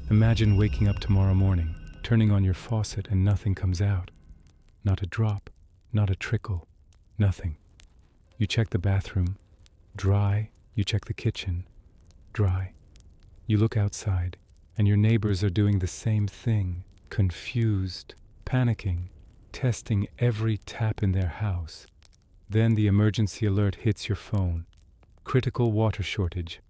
Imagine waking up tomorrow morning, turning on your faucet and nothing comes out. Not a drop, not a trickle, nothing. You check the bathroom, dry. You check the kitchen, dry. You look outside, and your neighbors are doing the same thing, confused, panicking, testing every tap in their house. Then the emergency alert hits your phone. Critical water shortage.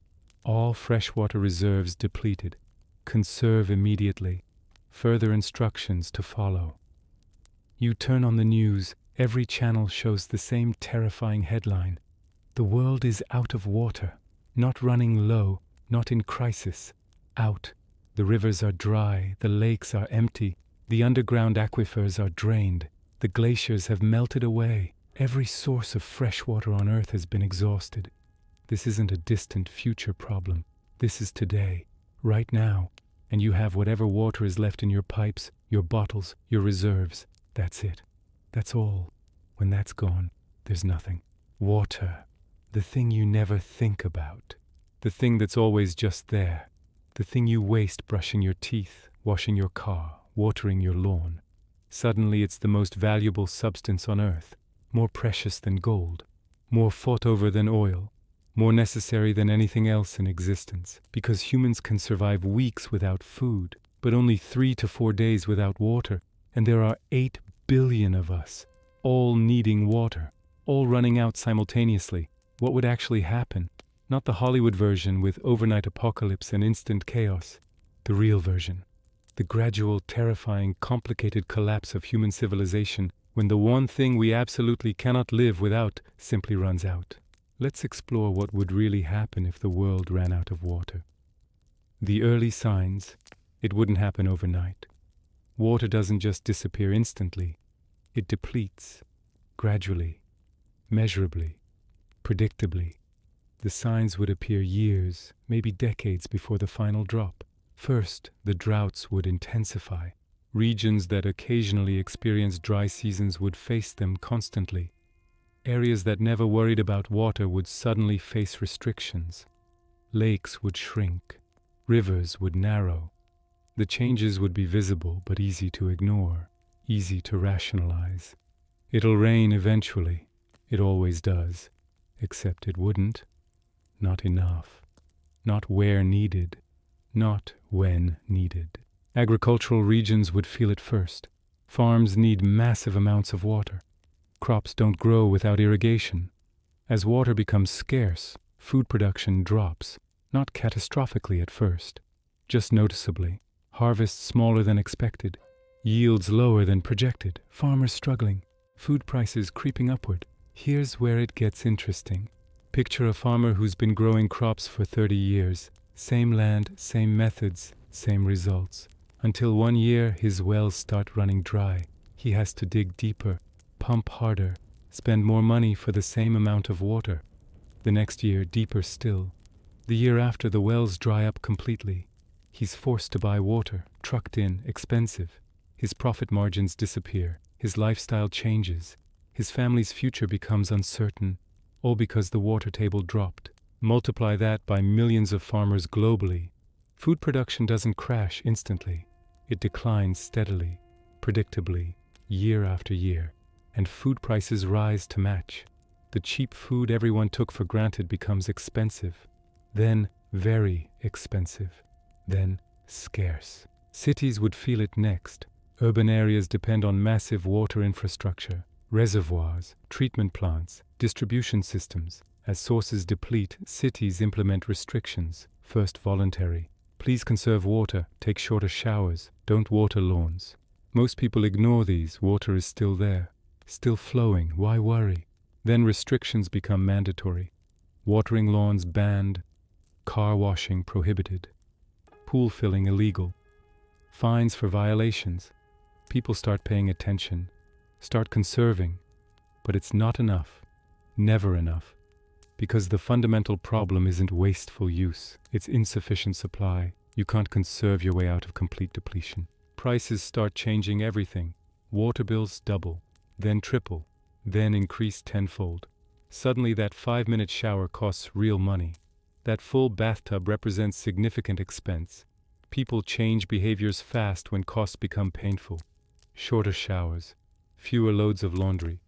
All freshwater reserves depleted. Conserve immediately. Further instructions to follow. You turn on the news. Every channel shows the same terrifying headline. The world is out of water. Not running low, not in crisis. Out. The rivers are dry. The lakes are empty. The underground aquifers are drained. The glaciers have melted away. Every source of fresh water on Earth has been exhausted. This isn't a distant future problem. This is today, right now. And you have whatever water is left in your pipes, your bottles, your reserves. That's it. That's all. When that's gone, there's nothing. Water. The thing you never think about. The thing that's always just there. The thing you waste brushing your teeth, washing your car, watering your lawn. Suddenly it's the most valuable substance on Earth. More precious than gold. More fought over than oil. More necessary than anything else in existence, because humans can survive weeks without food, but only 3 to 4 days without water, and there are 8 billion of us, all needing water, all running out simultaneously. What would actually happen? Not the Hollywood version with overnight apocalypse and instant chaos, the real version. The gradual, terrifying, complicated collapse of human civilization when the one thing we absolutely cannot live without simply runs out. Let's explore what would really happen if the world ran out of water. The early signs, it wouldn't happen overnight. Water doesn't just disappear instantly. It depletes, gradually, measurably, predictably. The signs would appear years, maybe decades before the final drop. First, the droughts would intensify. Regions that occasionally experienced dry seasons would face them constantly. Areas that never worried about water would suddenly face restrictions. Lakes would shrink. Rivers would narrow. The changes would be visible but easy to ignore, easy to rationalize. It'll rain eventually. It always does. Except it wouldn't. Not enough. Not where needed. Not when needed. Agricultural regions would feel it first. Farms need massive amounts of water. Crops don't grow without irrigation. As water becomes scarce, food production drops, not catastrophically at first, just noticeably. Harvests smaller than expected, yields lower than projected, farmers struggling, food prices creeping upward. Here's where it gets interesting. Picture a farmer who's been growing crops for 30 years. Same land, same methods, same results. Until one year his wells start running dry. He has to dig deeper, pump harder, spend more money for the same amount of water. The next year, deeper still. The year after, the wells dry up completely. He's forced to buy water, trucked in, expensive. His profit margins disappear. His lifestyle changes. His family's future becomes uncertain, all because the water table dropped. Multiply that by millions of farmers globally. Food production doesn't crash instantly. It declines steadily, predictably, year after year. And food prices rise to match. The cheap food everyone took for granted becomes expensive, then very expensive, then scarce. Cities would feel it next. Urban areas depend on massive water infrastructure, reservoirs, treatment plants, distribution systems. As sources deplete, cities implement restrictions, first voluntary. Please conserve water, take shorter showers, don't water lawns. Most people ignore these. Water is still there. Still flowing, why worry? Then restrictions become mandatory. Watering lawns banned, car washing prohibited, pool filling illegal, fines for violations. People start paying attention, start conserving, but it's not enough, never enough, because the fundamental problem isn't wasteful use, it's insufficient supply. You can't conserve your way out of complete depletion. Prices start changing everything. Water bills double. Then triple, then increase tenfold. Suddenly that 5-minute shower costs real money. That full bathtub represents significant expense. People change behaviors fast when costs become painful. Shorter showers, fewer loads of laundry,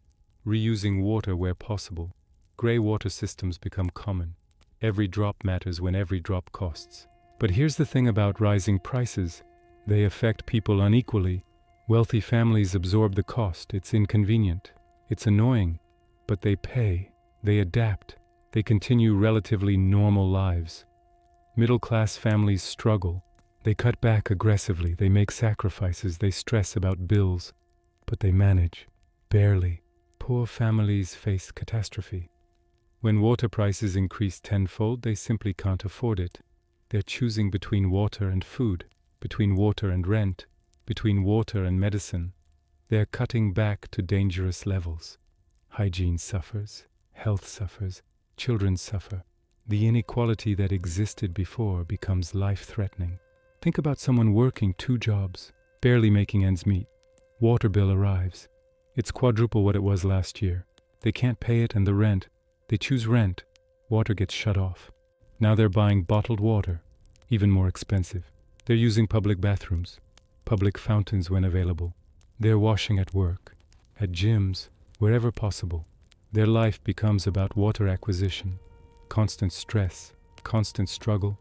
reusing water where possible. Gray water systems become common. Every drop matters when every drop costs. But here's the thing about rising prices. They affect people unequally. Wealthy families absorb the cost. It's inconvenient. It's annoying. But they pay. They adapt. They continue relatively normal lives. Middle-class families struggle. They cut back aggressively. They make sacrifices. They stress about bills. But they manage. Barely. Poor families face catastrophe. When water prices increase tenfold, they simply can't afford it. They're choosing between water and food, between water and rent, between water and medicine. They're cutting back to dangerous levels. Hygiene suffers, health suffers, children suffer. The inequality that existed before becomes life-threatening. Think about someone working 2 jobs, barely making ends meet. Water bill arrives. It's quadruple what it was last year. They can't pay it and the rent. They choose rent. Water gets shut off. Now they're buying bottled water, even more expensive. They're using public bathrooms, public fountains when available. They're washing at work, at gyms, wherever possible. Their life becomes about water acquisition, constant stress, constant struggle,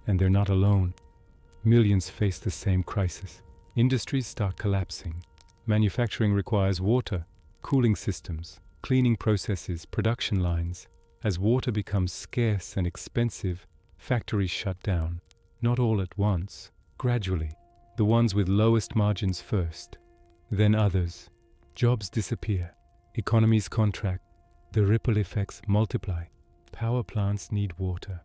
and they're not alone. Millions face the same crisis. Industries start collapsing. Manufacturing requires water, cooling systems, cleaning processes, production lines. As water becomes scarce and expensive, factories shut down. Not all at once, gradually. The ones with lowest margins first, then others. Jobs disappear. Economies contract. The ripple effects multiply. Power plants need water.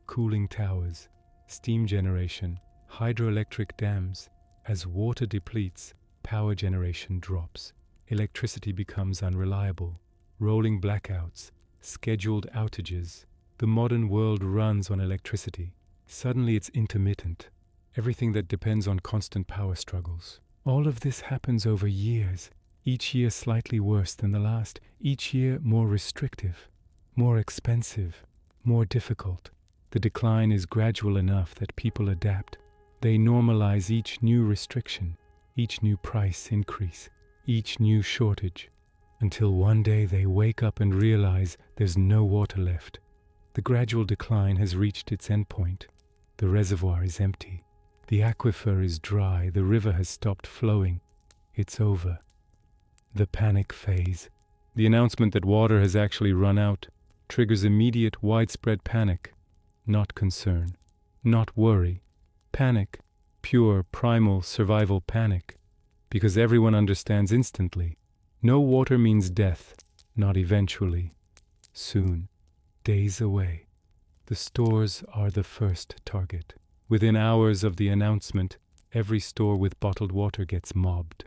Cooling towers, steam generation, hydroelectric dams. As water depletes, power generation drops. Electricity becomes unreliable. Rolling blackouts, scheduled outages. The modern world runs on electricity. Suddenly it's intermittent. Everything that depends on constant power struggles. All of this happens over years, each year slightly worse than the last, each year more restrictive, more expensive, more difficult. The decline is gradual enough that people adapt. They normalize each new restriction, each new price increase, each new shortage, until one day they wake up and realize there's no water left. The gradual decline has reached its endpoint. The reservoir is empty. The aquifer is dry. The river has stopped flowing. It's over. The panic phase. The announcement that water has actually run out triggers immediate widespread panic, not concern, not worry. Panic, pure, primal survival panic, because everyone understands instantly. No water means death, not eventually. Soon, days away. The stores are the first target. Within hours of the announcement, every store with bottled water gets mobbed.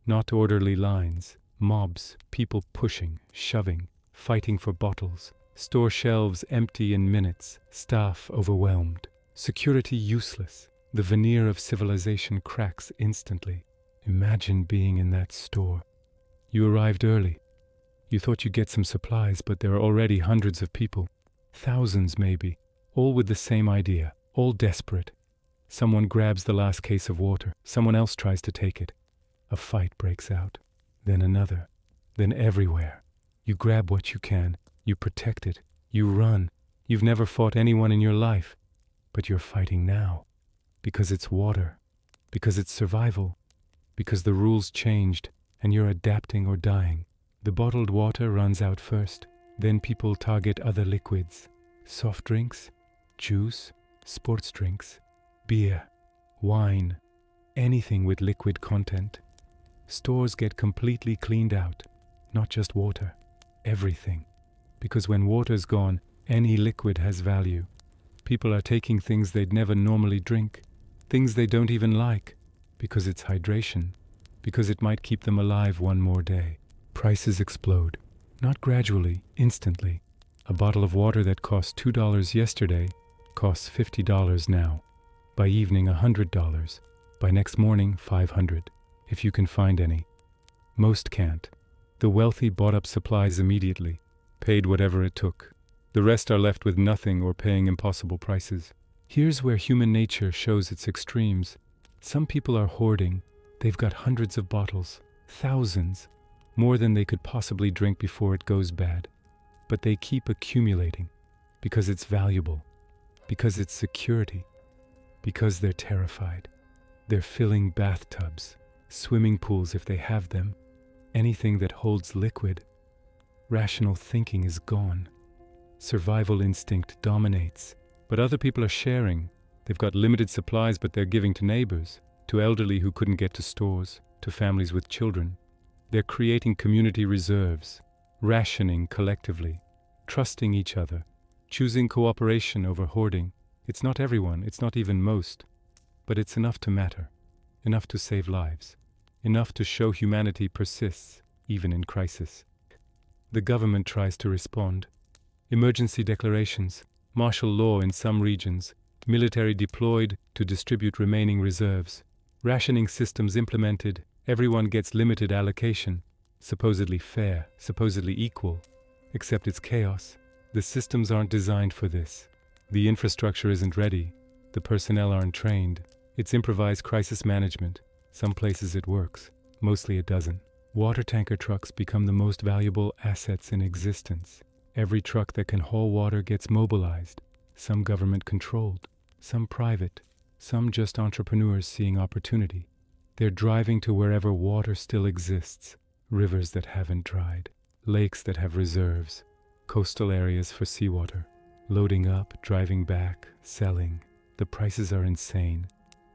Not orderly lines, mobs, people pushing, shoving, fighting for bottles. Store shelves empty in minutes, staff overwhelmed. Security useless. The veneer of civilization cracks instantly. Imagine being in that store. You arrived early. You thought you'd get some supplies, but there are already hundreds of people. Thousands maybe, all with the same idea, all desperate. Someone grabs the last case of water. Someone else tries to take it. A fight breaks out. Then another. Then everywhere. You grab what you can. You protect it. You run. You've never fought anyone in your life. But you're fighting now. Because it's water. Because it's survival. Because the rules changed and you're adapting or dying. The bottled water runs out first. Then people target other liquids. Soft drinks, juice, sports drinks, beer, wine, anything with liquid content. Stores get completely cleaned out. Not just water. Everything. Because when water's gone, any liquid has value. People are taking things they'd never normally drink. Things they don't even like. Because it's hydration. Because it might keep them alive one more day. Prices explode. Not gradually, instantly. A bottle of water that cost $2 yesterday costs $50 now. By evening, $100. By next morning, $500. If you can find any. Most can't. The wealthy bought up supplies immediately, paid whatever it took. The rest are left with nothing or paying impossible prices. Here's where human nature shows its extremes. Some people are hoarding. They've got hundreds of bottles, thousands, more than they could possibly drink before it goes bad. But they keep accumulating because it's valuable, because it's security, because they're terrified. They're filling bathtubs, swimming pools if they have them, anything that holds liquid. Rational thinking is gone. Survival instinct dominates. But other people are sharing. They've got limited supplies, but they're giving to neighbors, to elderly who couldn't get to stores, to families with children. They're creating community reserves, rationing collectively, trusting each other, choosing cooperation over hoarding. It's not everyone, it's not even most, but it's enough to matter, enough to save lives, enough to show humanity persists, even in crisis. The government tries to respond. Emergency declarations, martial law in some regions, military deployed to distribute remaining reserves, rationing systems implemented, everyone gets limited allocation, supposedly fair, supposedly equal, except it's chaos. The systems aren't designed for this. The infrastructure isn't ready. The personnel aren't trained. It's improvised crisis management. Some places it works, mostly it doesn't. Water tanker trucks become the most valuable assets in existence. Every truck that can haul water gets mobilized, some government-controlled, some private, some just entrepreneurs seeing opportunity. They're driving to wherever water still exists, rivers that haven't dried, lakes that have reserves, coastal areas for seawater. Loading up, driving back, selling. The prices are insane.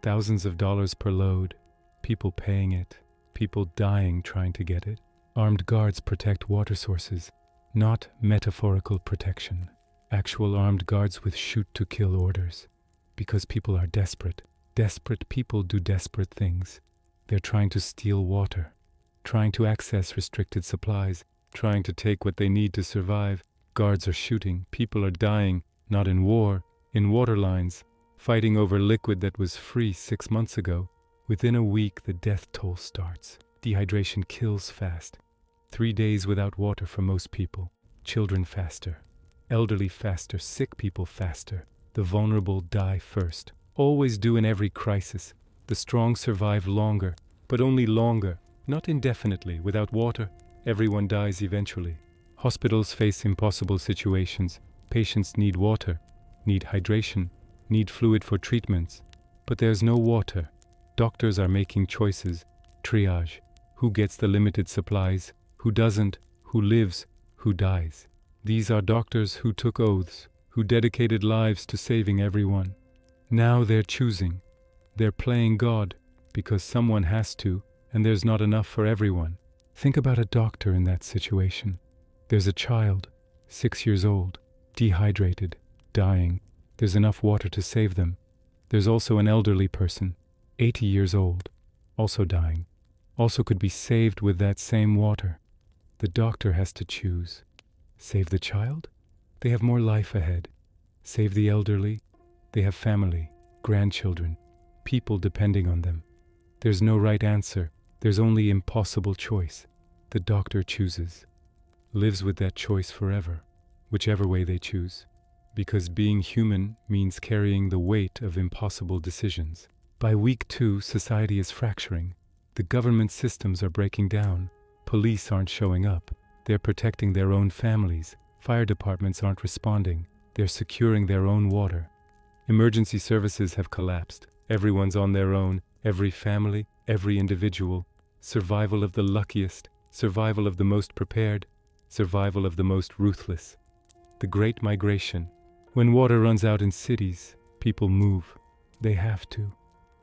Thousands of dollars per load, people paying it, people dying trying to get it. Armed guards protect water sources. Not metaphorical protection. Actual armed guards with shoot-to-kill orders. Because people are desperate. Desperate people do desperate things. They're trying to steal water, trying to access restricted supplies, trying to take what they need to survive. Guards are shooting. People are dying, not in war, in water lines, fighting over liquid that was free 6 months ago. Within a week, the death toll starts. Dehydration kills fast. 3 days without water for most people. Children faster. Elderly faster. Sick people faster. The vulnerable die first. Always do in every crisis. The strong survive longer, but only longer, not indefinitely. Without water, everyone dies eventually. Hospitals face impossible situations. Patients need water, need hydration, need fluid for treatments. But there's no water. Doctors are making choices. Triage. Who gets the limited supplies? Who doesn't? Who lives? Who dies? These are doctors who took oaths, who dedicated lives to saving everyone. Now they're choosing. They're playing God, because someone has to, and there's not enough for everyone. Think about a doctor in that situation. There's a child, 6 years old, dehydrated, dying. There's enough water to save them. There's also an elderly person, 80 years old, also dying. Also could be saved with that same water. The doctor has to choose. Save the child? They have more life ahead. Save the elderly? They have family, grandchildren, people depending on them. There's no right answer. There's only impossible choice. The doctor chooses. Lives with that choice forever, whichever way they choose. Because being human means carrying the weight of impossible decisions. By week 2, society is fracturing. The government systems are breaking down. Police aren't showing up. They're protecting their own families. Fire departments aren't responding. They're securing their own water. Emergency services have collapsed. Everyone's on their own. Every family, every individual. Survival of the luckiest. Survival of the most prepared. Survival of the most ruthless. The Great Migration. When water runs out in cities, people move. They have to.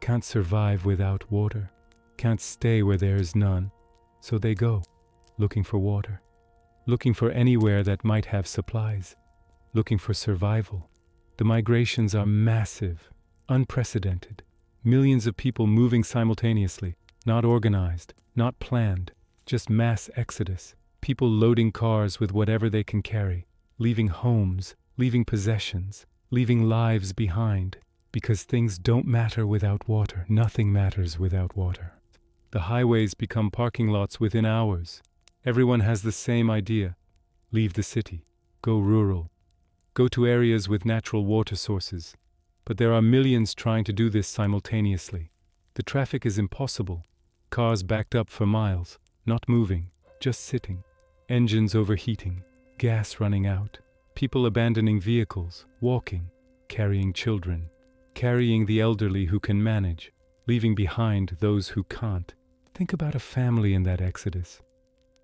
Can't survive without water. Can't stay where there is none. So they go, looking for water. Looking for anywhere that might have supplies. Looking for survival. The migrations are massive, unprecedented. Millions of people moving simultaneously, not organized, not planned, just mass exodus. People loading cars with whatever they can carry, leaving homes, leaving possessions, leaving lives behind. Because things don't matter without water. Nothing matters without water. The highways become parking lots within hours. Everyone has the same idea. Leave the city. Go rural. Go to areas with natural water sources. But there are millions trying to do this simultaneously. The traffic is impossible. Cars backed up for miles, not moving, just sitting. Engines overheating, gas running out. People abandoning vehicles, walking, carrying children, carrying the elderly who can manage, leaving behind those who can't. Think about a family in that exodus.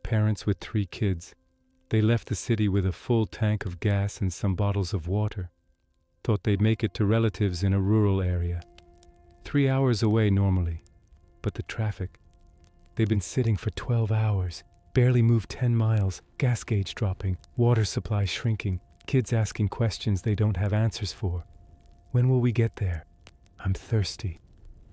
Parents with 3 kids. They left the city with a full tank of gas and some bottles of water. Thought they'd make it to relatives in a rural area. 3 hours away normally. But the traffic. They've been sitting for 12 hours. Barely moved 10 miles. Gas gauge dropping. Water supply shrinking. Kids asking questions they don't have answers for. When will we get there? I'm thirsty.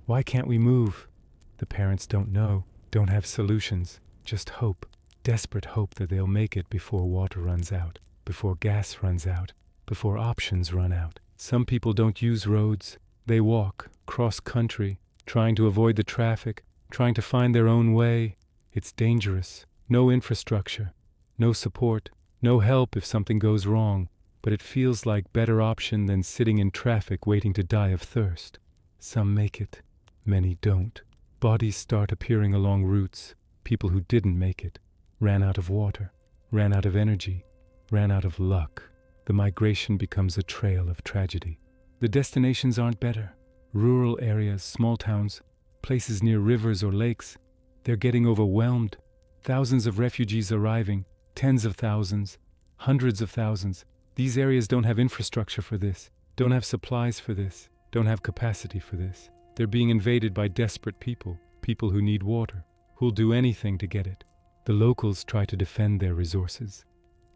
Why can't we move? The parents don't know, don't have solutions, just hope, desperate hope that they'll make it before water runs out, before gas runs out, before options run out. Some people don't use roads. They walk, cross country, trying to avoid the traffic, trying to find their own way. It's dangerous. No infrastructure, no support, no help if something goes wrong, but it feels like better option than sitting in traffic waiting to die of thirst. Some make it, many don't. Bodies start appearing along routes. People who didn't make it ran out of water, ran out of energy, ran out of luck. The migration becomes a trail of tragedy. The destinations aren't better. Rural areas, small towns, places near rivers or lakes, they're getting overwhelmed. Thousands of refugees arriving, tens of thousands, hundreds of thousands. These areas don't have infrastructure for this, don't have supplies for this, don't have capacity for this. They're being invaded by desperate people, people who need water, who'll do anything to get it. The locals try to defend their resources.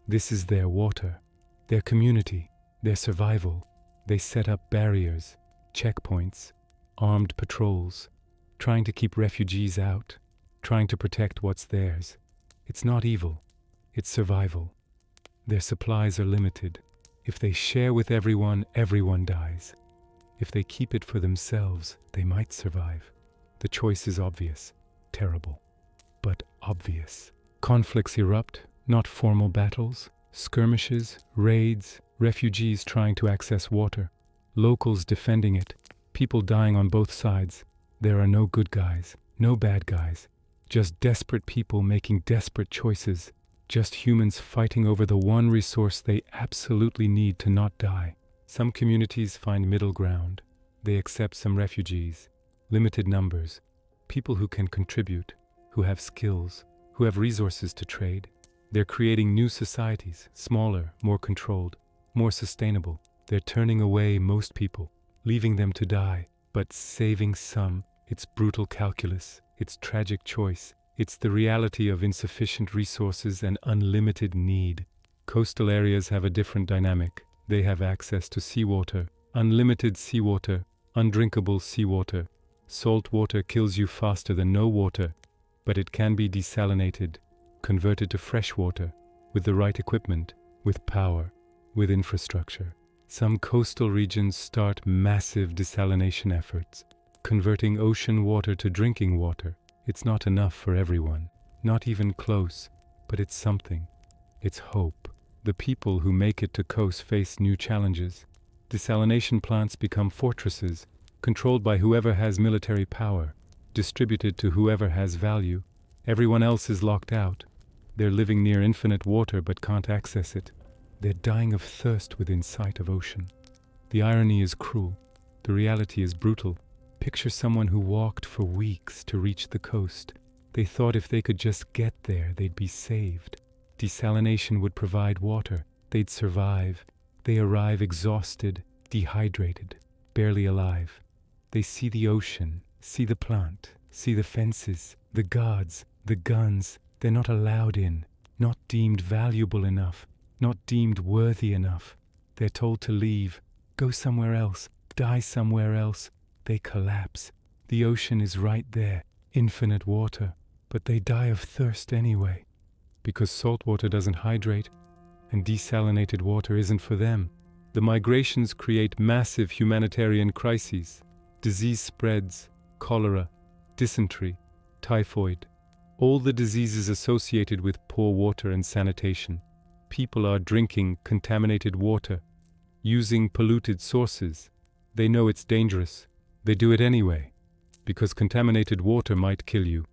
This is their water, their community, their survival. They set up barriers, checkpoints, armed patrols, trying to keep refugees out, trying to protect what's theirs. It's not evil, it's survival. Their supplies are limited. If they share with everyone, everyone dies. If they keep it for themselves, they might survive. The choice is obvious, terrible, but obvious. Conflicts erupt, not formal battles, skirmishes, raids, refugees trying to access water, locals defending it, people dying on both sides. There are no good guys, no bad guys, just desperate people making desperate choices, just humans fighting over the one resource they absolutely need to not die. Some communities find middle ground. They accept some refugees, limited numbers, people who can contribute, who have skills, who have resources to trade. They're creating new societies, smaller, more controlled, more sustainable. They're turning away most people, leaving them to die, but saving some. It's brutal calculus, it's tragic choice. It's the reality of insufficient resources and unlimited need. Coastal areas have a different dynamic. They have access to seawater, unlimited seawater, undrinkable seawater. Salt water kills you faster than no water, but it can be desalinated, converted to fresh water, with the right equipment, with power, with infrastructure. Some coastal regions start massive desalination efforts, converting ocean water to drinking water. It's not enough for everyone, not even close, but it's something. It's hope. The people who make it to coast face new challenges. Desalination plants become fortresses, controlled by whoever has military power, distributed to whoever has value. Everyone else is locked out. They're living near infinite water but can't access it. They're dying of thirst within sight of ocean. The irony is cruel. The reality is brutal. Picture someone who walked for weeks to reach the coast. They thought if they could just get there, they'd be saved. Desalination would provide water. They'd survive. They arrive exhausted, dehydrated, barely alive. They see the ocean, see the plant, see the fences, the guards, the guns. They're not allowed in, not deemed valuable enough, not deemed worthy enough. They're told to leave, go somewhere else, die somewhere else. They collapse. The ocean is right there, infinite water, but they die of thirst anyway. Because salt water doesn't hydrate, and desalinated water isn't for them. The migrations create massive humanitarian crises. Disease spreads, cholera, dysentery, typhoid, all the diseases associated with poor water and sanitation. People are drinking contaminated water, using polluted sources. They know it's dangerous. They do it anyway. Because contaminated water might kill you.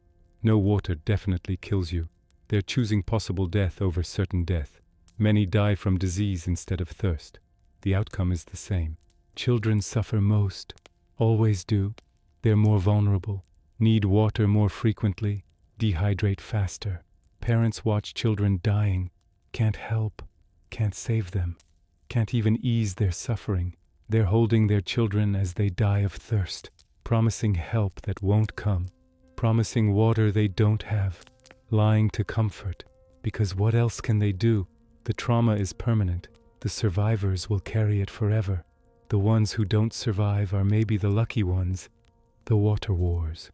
No water definitely kills you. They're choosing possible death over certain death. Many die from disease instead of thirst. The outcome is the same. Children suffer most. Always do. They're more vulnerable. Need water more frequently. Dehydrate faster. Parents watch children dying. Can't help. Can't save them. Can't even ease their suffering. They're holding their children as they die of thirst. Promising help that won't come. Promising water they don't have. Lying to comfort. Because what else can they do? The trauma is permanent. The survivors will carry it forever. The ones who don't survive are maybe the lucky ones. The water wars.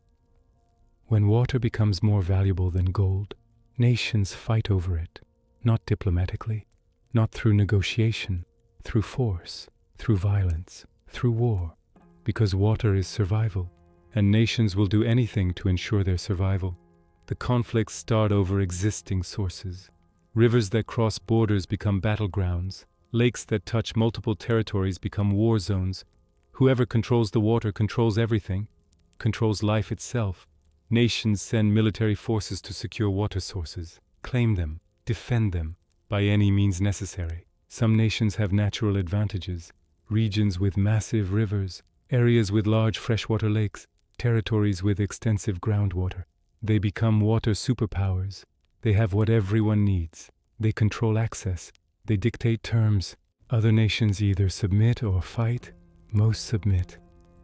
When water becomes more valuable than gold, nations fight over it. Not diplomatically, not through negotiation, through force, through violence, through war. Because water is survival, and nations will do anything to ensure their survival. The conflicts start over existing sources. Rivers that cross borders become battlegrounds. Lakes that touch multiple territories become war zones. Whoever controls the water controls everything, controls life itself. Nations send military forces to secure water sources, claim them, defend them, by any means necessary. Some nations have natural advantages, regions with massive rivers, areas with large freshwater lakes, territories with extensive groundwater. They become water superpowers. They have what everyone needs. They control access. They dictate terms. Other nations either submit or fight. Most submit.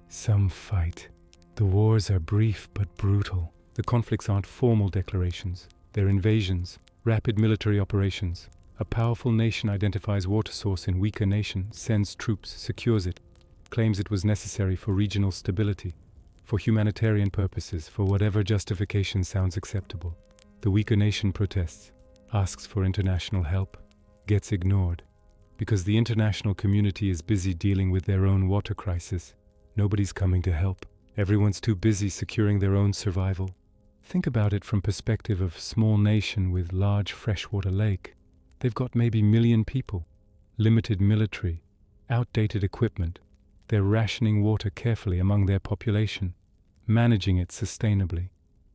Some fight. The wars are brief but brutal. The conflicts aren't formal declarations. They're invasions, rapid military operations. A powerful nation identifies water source in weaker nation, sends troops, secures it, claims it was necessary for regional stability, for humanitarian purposes, for whatever justification sounds acceptable. The weaker nation protests, asks for international help, gets ignored. Because the international community is busy dealing with their own water crisis, nobody's coming to help. Everyone's too busy securing their own survival. Think about it from perspective of small nation with large freshwater lake. They've got maybe 1 million people, limited military, outdated equipment. They're rationing water carefully among their population, managing it sustainably.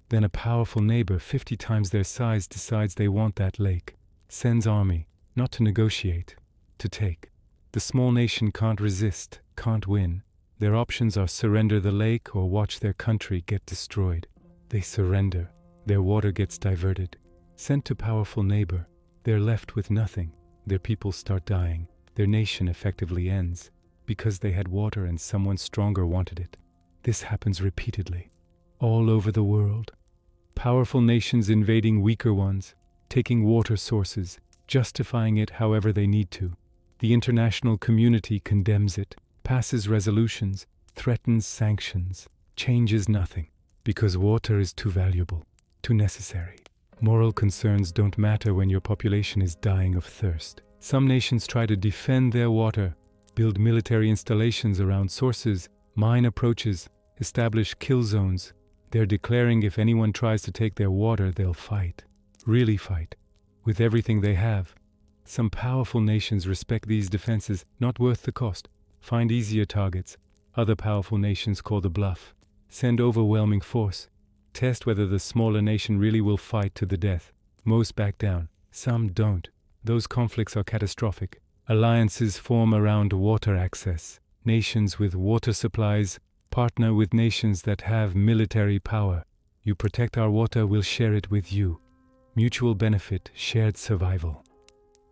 Then a powerful neighbor 50 times their size decides they want that lake, sends army, not to negotiate, to take. The small nation can't resist, can't win. Their options are surrender the lake or watch their country get destroyed. They surrender. Their water gets diverted. Sent to powerful neighbor. They're left with nothing. Their people start dying. Their nation effectively ends because they had water and someone stronger wanted it. This happens repeatedly, all over the world. Powerful nations invading weaker ones, taking water sources, justifying it however they need to. The international community condemns it, passes resolutions, threatens sanctions, changes nothing, because water is too valuable, too necessary. Moral concerns don't matter when your population is dying of thirst. Some nations try to defend their water, build military installations around sources, mine approaches, establish kill zones. They're declaring if anyone tries to take their water, they'll fight. Really fight. With everything they have. Some powerful nations respect these defenses, not worth the cost. Find easier targets. Other powerful nations call the bluff. Send overwhelming force. Test whether the smaller nation really will fight to the death. Most back down. Some don't. Those conflicts are catastrophic. Alliances form around water access. Nations with water supplies partner with nations that have military power. You protect our water, we'll share it with you. Mutual benefit, shared survival.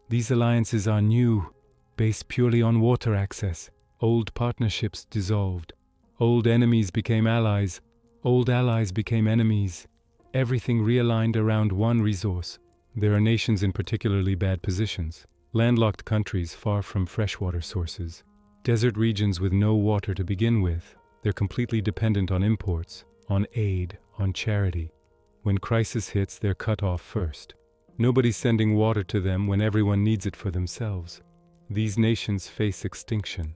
These alliances are new, based purely on water access. Old partnerships dissolved. Old enemies became allies. Old allies became enemies. Everything realigned around one resource. There are nations in particularly bad positions. Landlocked countries far from freshwater sources. Desert regions with no water to begin with. They're completely dependent on imports, on aid, on charity. When crisis hits, they're cut off first. Nobody's sending water to them when everyone needs it for themselves. These nations face extinction.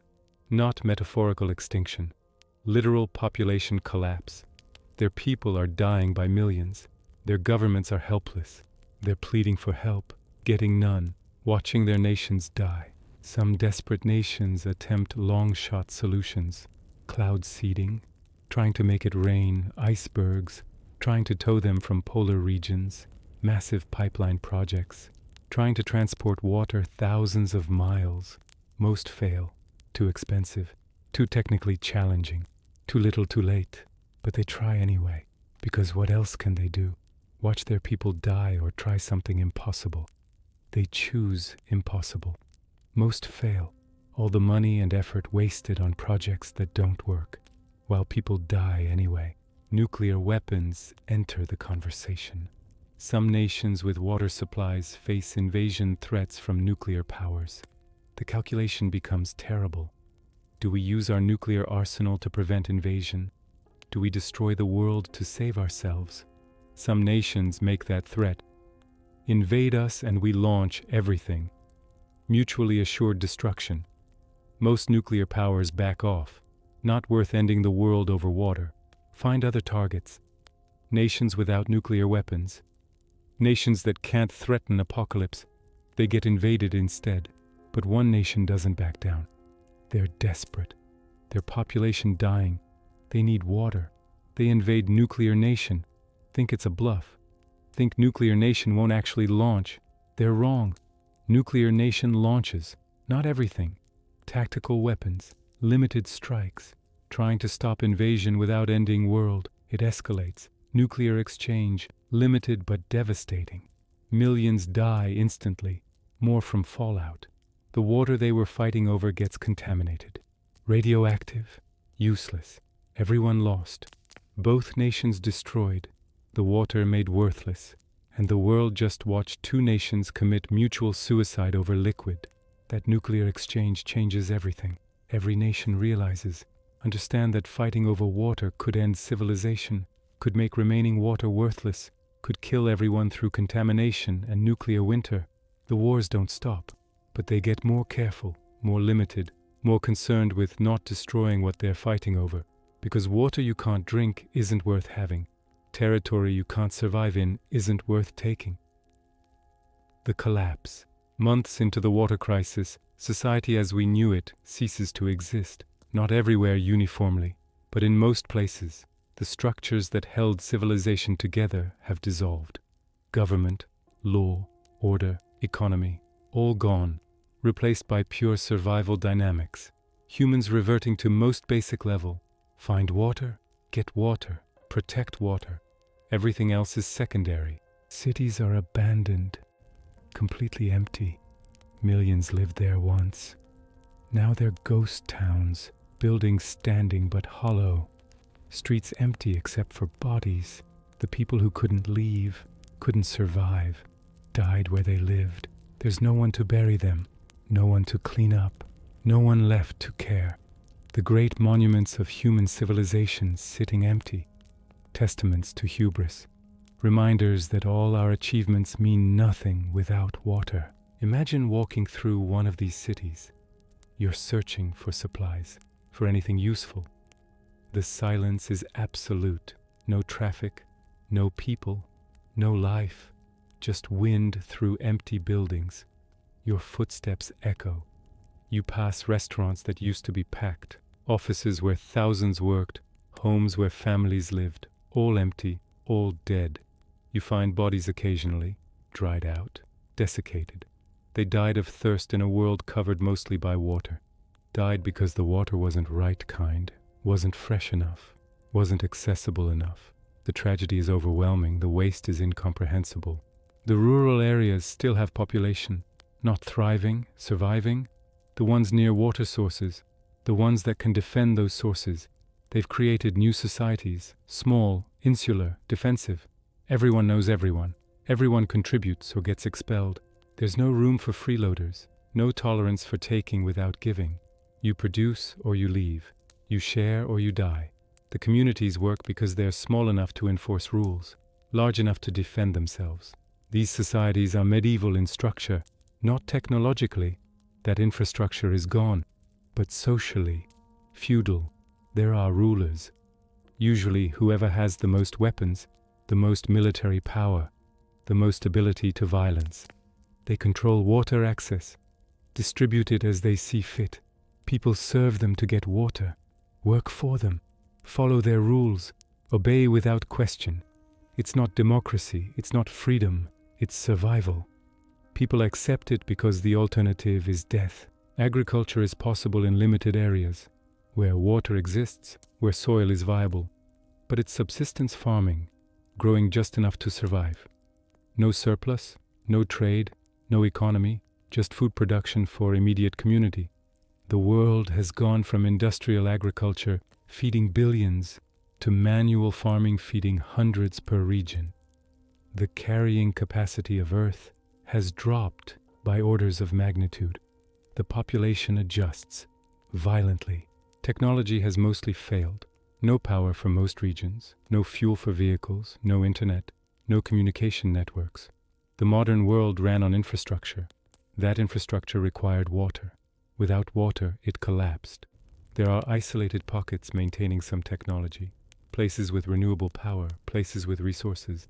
Not metaphorical extinction. Literal population collapse. Their people are dying by millions. Their governments are helpless. They're pleading for help, getting none, watching their nations die. Some desperate nations attempt long-shot solutions, cloud seeding, trying to make it rain, icebergs, trying to tow them from polar regions, massive pipeline projects, trying to transport water thousands of miles. Most fail. Too expensive, too technically challenging, too little too late. But they try anyway, because what else can they do? Watch their people die or try something impossible. They choose impossible. Most fail, all the money and effort wasted on projects that don't work, while people die anyway. Nuclear weapons enter the conversation. Some nations with water supplies face invasion threats from nuclear powers. The calculation becomes terrible. Do we use our nuclear arsenal to prevent invasion? Do we destroy the world to save ourselves? Some nations make that threat. Invade us and we launch everything. Mutually assured destruction. Most nuclear powers back off. Not worth ending the world over water. Find other targets. Nations without nuclear weapons. Nations that can't threaten apocalypse. They get invaded instead. But one nation doesn't back down. They're desperate. Their population dying. They need water. They invade nuclear nation. Think it's a bluff. Think nuclear nation won't actually launch. They're wrong. Nuclear nation launches. Not everything. Tactical weapons. Limited strikes. Trying to stop invasion without ending world. It escalates. Nuclear exchange. Limited but devastating. Millions die instantly. More from fallout. The water they were fighting over gets contaminated. Radioactive. Useless. Everyone lost. Both nations destroyed. The water made worthless. And the world just watched two nations commit mutual suicide over liquid. That nuclear exchange changes everything. Every nation realizes, understand that fighting over water could end civilization, could make remaining water worthless, could kill everyone through contamination and nuclear winter. The wars don't stop, but they get more careful, more limited, more concerned with not destroying what they're fighting over. Because water you can't drink isn't worth having. Territory you can't survive in isn't worth taking. The collapse. Months into the water crisis, society as we knew it ceases to exist. Not everywhere uniformly, but in most places, the structures that held civilization together have dissolved. Government, law, order, economy, all gone, replaced by pure survival dynamics. Humans reverting to most basic level. Find water, get water, protect water. Everything else is secondary. Cities are abandoned, completely empty. Millions lived there once. Now they're ghost towns, buildings standing but hollow. Streets empty except for bodies. The people who couldn't leave, couldn't survive, died where they lived. There's no one to bury them, no one to clean up, no one left to care. The great monuments of human civilization sitting empty. Testaments to hubris. Reminders that all our achievements mean nothing without water. Imagine walking through one of these cities. You're searching for supplies, for anything useful. The silence is absolute. No traffic, no people, no life. Just wind through empty buildings. Your footsteps echo. You pass restaurants that used to be packed, offices where thousands worked, homes where families lived, all empty, all dead. You find bodies occasionally, dried out, desiccated. They died of thirst in a world covered mostly by water. Died because the water wasn't right kind, wasn't fresh enough, wasn't accessible enough. The tragedy is overwhelming, the waste is incomprehensible. The rural areas still have population, not thriving, surviving. The ones near water sources, the ones that can defend those sources. They've created new societies, small, insular, defensive. Everyone knows everyone. Everyone contributes or gets expelled. There's no room for freeloaders, no tolerance for taking without giving. You produce or you leave. You share or you die. The communities work because they're small enough to enforce rules, large enough to defend themselves. These societies are medieval in structure, not technologically. That infrastructure is gone. But socially, feudal. There are rulers. Usually whoever has the most weapons, the most military power, the most ability to violence. They control water access. distribute it as they see fit. People serve them to get water, work for them, follow their rules, obey without question. It's not democracy, it's not freedom, it's survival. People accept it because the alternative is death. Agriculture is possible in limited areas, where water exists, where soil is viable. But it's subsistence farming, growing just enough to survive. No surplus, no trade, no economy, just food production for immediate community. The world has gone from industrial agriculture, feeding billions, to manual farming feeding hundreds per region. The carrying capacity of Earth has dropped by orders of magnitude. The population adjusts violently. Technology has mostly failed. No power for most regions, no fuel for vehicles, no internet, no communication networks. The modern world ran on infrastructure. That infrastructure required water. Without water, it collapsed. There are isolated pockets maintaining some technology, places with renewable power, places with resources.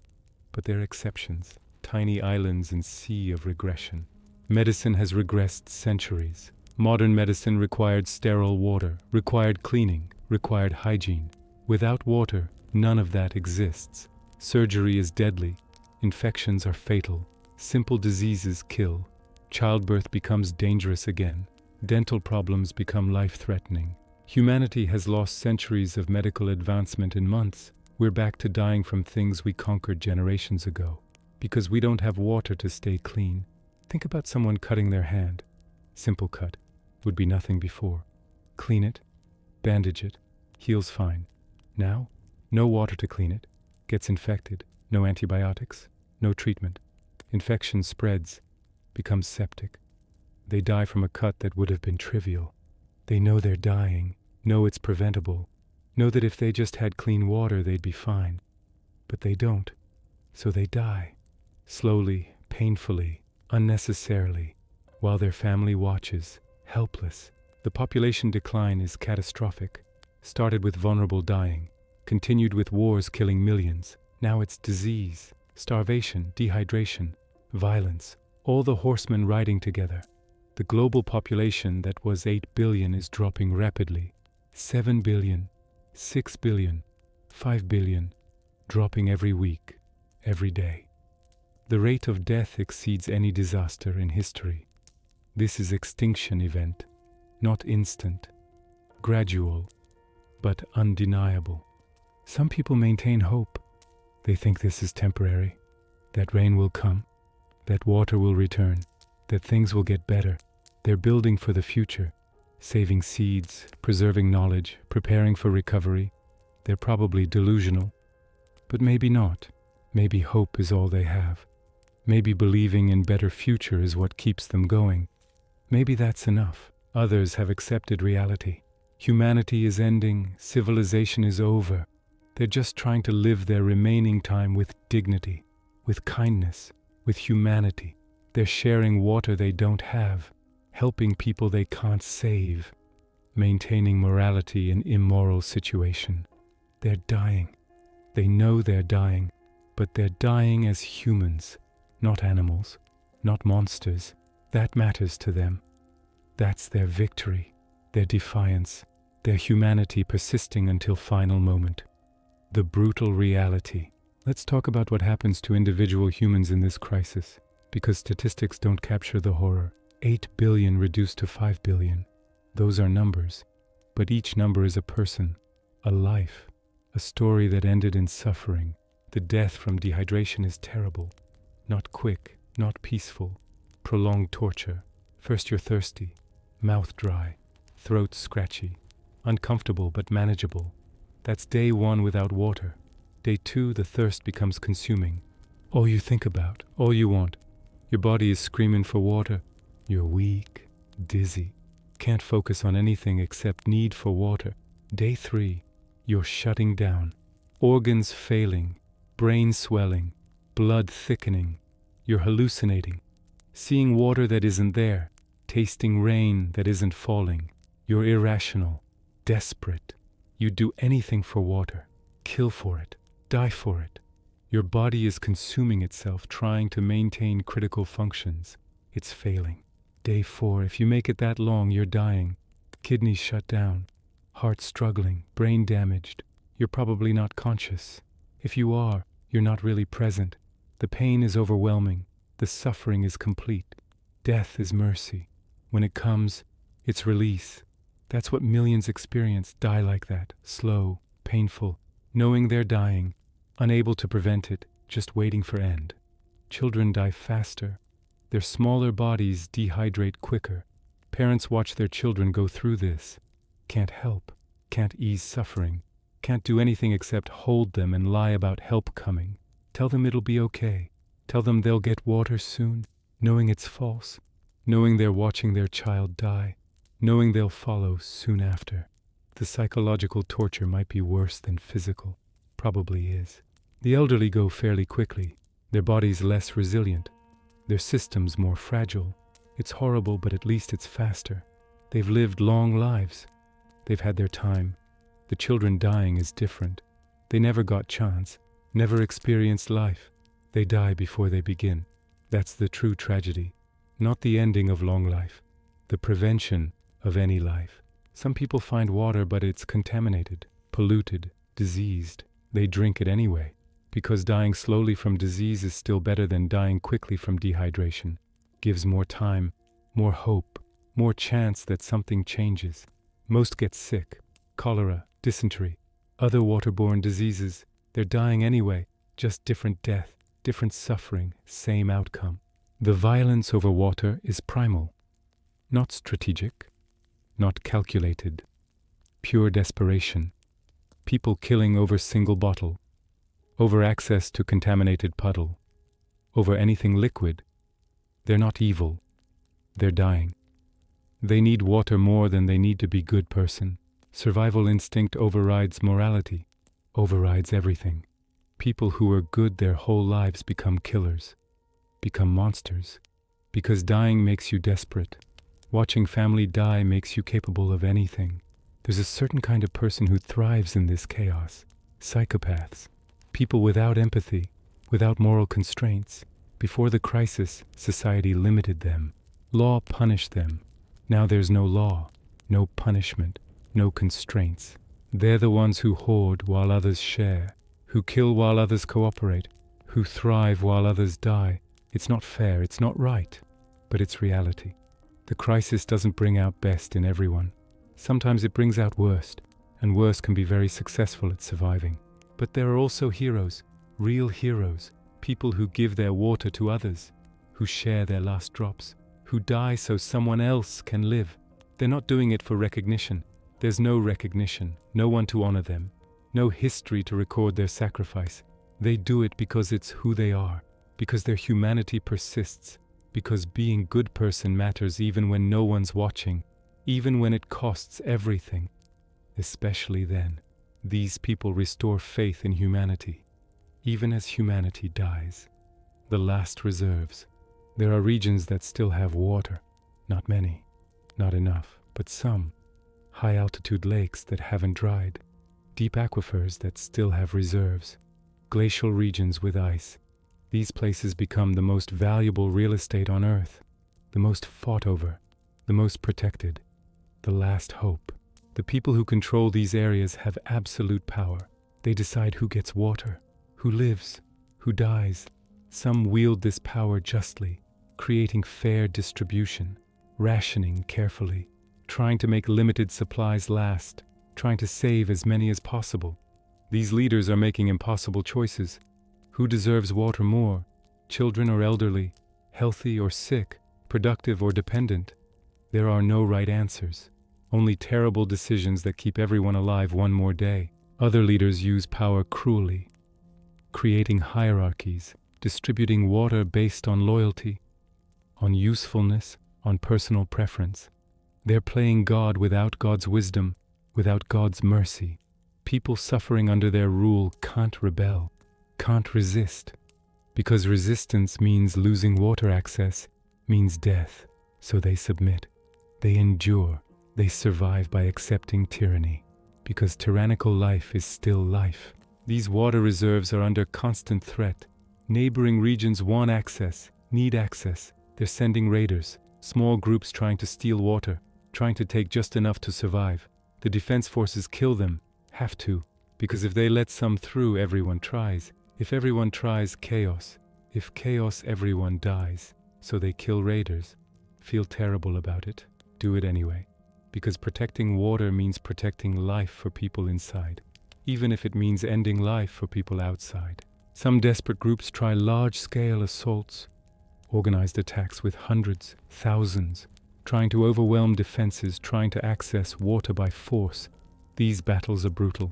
But they're exceptions, tiny islands in sea of regression. Medicine has regressed centuries. Modern medicine required sterile water, required cleaning, required hygiene. Without water, none of that exists. Surgery is deadly. Infections are fatal. Simple diseases kill. Childbirth becomes dangerous again. Dental problems become life-threatening. Humanity has lost centuries of medical advancement in months. We're back to dying from things we conquered generations ago. Because we don't have water to stay clean. Think about someone cutting their hand. Simple cut. Would be nothing before. Clean it. Bandage it. Heals fine. Now, no water to clean it. Gets infected. No antibiotics. No treatment. Infection spreads. Becomes septic. They die from a cut that would have been trivial. They know they're dying. Know it's preventable. Know that if they just had clean water, they'd be fine. But they don't. So they die. Slowly, painfully, unnecessarily, while their family watches, helpless. The population decline is catastrophic. Started with vulnerable dying, continued with wars killing millions. Now it's disease, starvation, dehydration, violence, all the horsemen riding together. The global population that was 8 billion is dropping rapidly. 7 billion, 6 billion, 5 billion, dropping every week, every day. The rate of death exceeds any disaster in history. This is extinction event, not instant, gradual, but undeniable. Some people maintain hope. They think this is temporary, that rain will come, that water will return, that things will get better. They're building for the future, saving seeds, preserving knowledge, preparing for recovery. They're probably delusional, but maybe not. Maybe hope is all they have. Maybe believing in better future is what keeps them going. Maybe that's enough. Others have accepted reality. Humanity is ending, civilization is over. They're just trying to live their remaining time with dignity, with kindness, with humanity. They're sharing water they don't have, helping people they can't save, maintaining morality in immoral situation. They're dying. They know they're dying, but they're dying as humans, not animals, not monsters. That matters to them. That's their victory, their defiance, their humanity persisting until final moment. The brutal reality. Let's talk about what happens to individual humans in this crisis, because statistics don't capture the horror. 8 billion reduced to 5 billion. Those are numbers, but each number is a person, a life, a story that ended in suffering. The death from dehydration is terrible, not quick, not peaceful, prolonged torture. First you're thirsty, mouth dry, throat scratchy, uncomfortable but manageable. That's day 1 without water. Day 2, the thirst becomes consuming. All you think about, all you want. Your body is screaming for water. You're weak, dizzy, can't focus on anything except need for water. Day 3, you're shutting down. Organs failing, brain swelling, blood thickening. You're hallucinating, seeing water that isn't there, tasting rain that isn't falling. You're irrational, desperate. You'd do anything for water, kill for it, die for it. Your body is consuming itself trying to maintain critical functions. It's failing. Day 4, if you make it that long, you're dying. Kidneys shut down, heart struggling, brain damaged. You're probably not conscious. If you are, you're not really present. The pain is overwhelming. The suffering is complete. Death is mercy. When it comes, it's release. That's what millions experience, die like that, slow, painful, knowing they're dying, unable to prevent it, just waiting for end. Children die faster. Their smaller bodies dehydrate quicker. Parents watch their children go through this. Can't help, can't ease suffering, can't do anything except hold them and lie about help coming. Tell them it'll be okay. Tell them they'll get water soon, knowing it's false, knowing they're watching their child die, knowing they'll follow soon after. The psychological torture might be worse than physical. Probably is. The elderly go fairly quickly. Their bodies less resilient. Their systems more fragile. It's horrible, but at least it's faster. They've lived long lives. They've had their time. The children dying is different. They never got chance, never experienced life. They die before they begin. That's the true tragedy. Not the ending of long life, the prevention of any life. Some people find water, but it's contaminated, polluted, diseased. They drink it anyway, because dying slowly from disease is still better than dying quickly from dehydration. Gives more time, more hope, more chance that something changes. Most get sick, cholera, dysentery, other waterborne diseases. They're dying anyway, just different death, different suffering, same outcome. The violence over water is primal, not strategic, not calculated, pure desperation. People killing over single bottle, over access to contaminated puddle, over anything liquid. They're not evil. They're dying. They need water more than they need to be good person. Survival instinct overrides morality, overrides everything. People who are good their whole lives become killers, become monsters, because dying makes you desperate. Watching family die makes you capable of anything. There's a certain kind of person who thrives in this chaos. Psychopaths, people without empathy, without moral constraints. Before the crisis, society limited them. Law punished them. Now there's no law, no punishment, no constraints. They're the ones who hoard while others share, who kill while others cooperate, who thrive while others die. It's not fair, it's not right, but it's reality. The crisis doesn't bring out best in everyone. Sometimes it brings out worst, and worst can be very successful at surviving. But there are also heroes, real heroes, people who give their water to others, who share their last drops, who die so someone else can live. They're not doing it for recognition. There's no recognition, no one to honor them, no history to record their sacrifice. They do it because it's who they are, because their humanity persists, because being good person matters even when no one's watching, even when it costs everything. Especially then, these people restore faith in humanity, even as humanity dies. The last reserves. There are regions that still have water. Not many, not enough, but some. High-altitude lakes that haven't dried. Deep aquifers that still have reserves. Glacial regions with ice. These places become the most valuable real estate on Earth, the most fought over, the most protected, the last hope. The people who control these areas have absolute power. They decide who gets water, who lives, who dies. Some wield this power justly, creating fair distribution, rationing carefully, trying to make limited supplies last, trying to save as many as possible. These leaders are making impossible choices. Who deserves water more? Children or elderly? Healthy or sick? Productive or dependent? There are no right answers. Only terrible decisions that keep everyone alive one more day. Other leaders use power cruelly, creating hierarchies, distributing water based on loyalty, on usefulness, on personal preference. They're playing God without God's wisdom, without God's mercy. People suffering under their rule can't rebel, can't resist, because resistance means losing water access, means death. So they submit, they endure, they survive by accepting tyranny, because tyrannical life is still life. These water reserves are under constant threat. Neighboring regions want access, need access. They're sending raiders, Small groups trying to steal water, trying to take just enough to survive. The defense forces kill them, have to, because if they let some through, everyone tries. If everyone tries, chaos. If chaos, everyone dies. So they kill raiders. Feel terrible about it. Do it anyway. Because protecting water means protecting life for people inside, even if it means ending life for people outside. Some desperate groups try large-scale assaults, organized attacks with hundreds, thousands, trying to overwhelm defenses, trying to access water by force. These battles are brutal.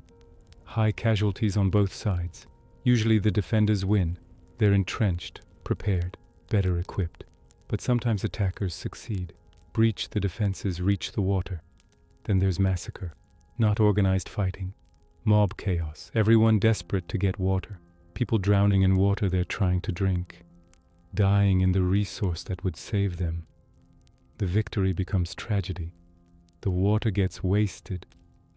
High casualties on both sides. Usually the defenders win. They're entrenched, prepared, better equipped. But sometimes attackers succeed. Breach the defenses, reach the water. Then there's massacre. Not organized fighting. Mob chaos. Everyone desperate to get water. People drowning in water they're trying to drink. Dying in the resource that would save them. The victory becomes tragedy. The water gets wasted.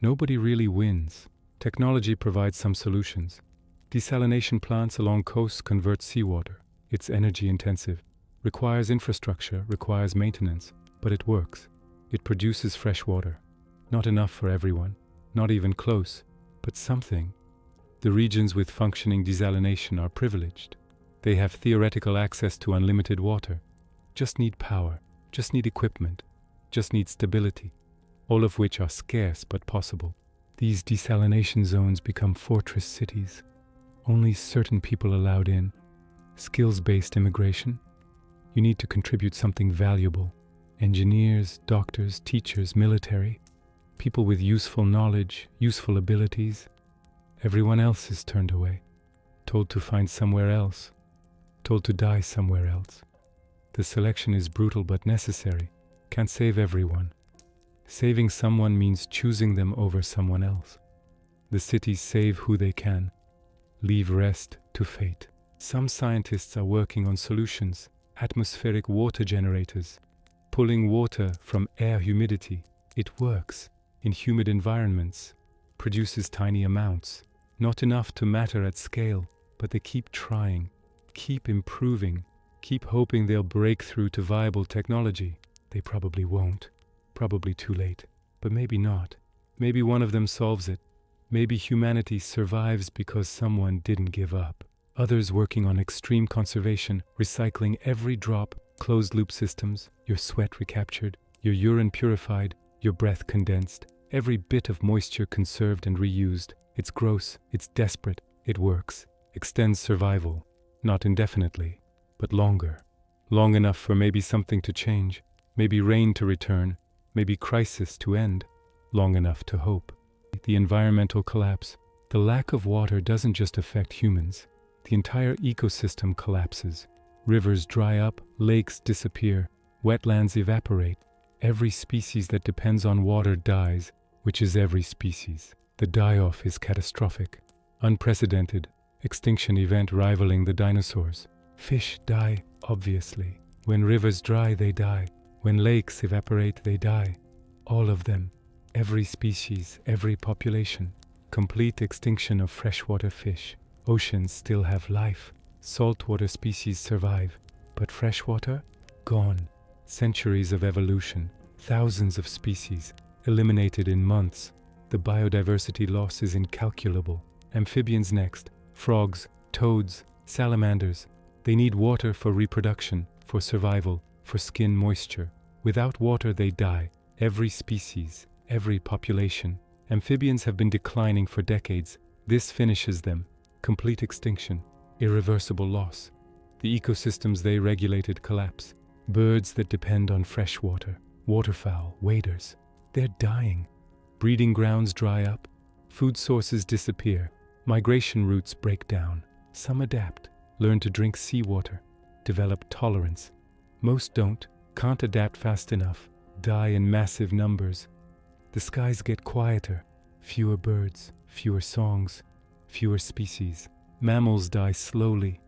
Nobody really wins. Technology provides some solutions. Desalination plants along coasts convert seawater. It's energy intensive. Requires infrastructure, requires maintenance. But it works. It produces fresh water. Not enough for everyone. Not even close. But something. The regions with functioning desalination are privileged. They have theoretical access to unlimited water. Just need power. Just need equipment. Just need stability. All of which are scarce but possible. These desalination zones become fortress cities. Only certain people allowed in. Skills-based immigration. You need to contribute something valuable. Engineers, doctors, teachers, military. People with useful knowledge, useful abilities. Everyone else is turned away. Told to find somewhere else. Told to die somewhere else. The selection is brutal but necessary. Can't save everyone. Saving someone means choosing them over someone else. The cities save who they can. Leave rest to fate. Some scientists are working on solutions. Atmospheric water generators. Pulling water from air humidity. It works. In humid environments. Produces tiny amounts. Not enough to matter at scale, but they keep trying. Keep improving. Keep hoping they'll break through to viable technology. They probably won't. Probably too late. But maybe not. Maybe one of them solves it. Maybe humanity survives because someone didn't give up. Others working on extreme conservation, recycling every drop, closed-loop systems, your sweat recaptured, your urine purified, your breath condensed, every bit of moisture conserved and reused. It's gross, it's desperate, it works. Extends survival. Not indefinitely, but longer. Long enough for maybe something to change, maybe rain to return, maybe crisis to end. Long enough to hope. The environmental collapse. The lack of water doesn't just affect humans. The entire ecosystem collapses. Rivers dry up, lakes disappear, wetlands evaporate. Every species that depends on water dies, which is every species. The die-off is catastrophic. Unprecedented. Extinction event rivaling the dinosaurs. Fish die, obviously. When rivers dry, they die. When lakes evaporate, they die. All of them. Every species, every population. Complete extinction of freshwater fish. Oceans still have life. Saltwater species survive. But freshwater? Gone. Centuries of evolution. Thousands of species. Eliminated in months. The biodiversity loss is incalculable. Amphibians next. Frogs, toads, salamanders. They need water for reproduction, for survival, for skin moisture. Without water they die. Every species, every population. Amphibians have been declining for decades. This finishes them. Complete extinction. Irreversible loss. The ecosystems they regulated collapse. Birds that depend on fresh water. Waterfowl, waders. They're dying. Breeding grounds dry up. Food sources disappear. Migration routes break down. Some adapt. Learn to drink seawater. Develop tolerance. Most don't. Can't adapt fast enough. Die in massive numbers. The skies get quieter. Fewer birds. Fewer songs. Fewer species. Mammals die slowly.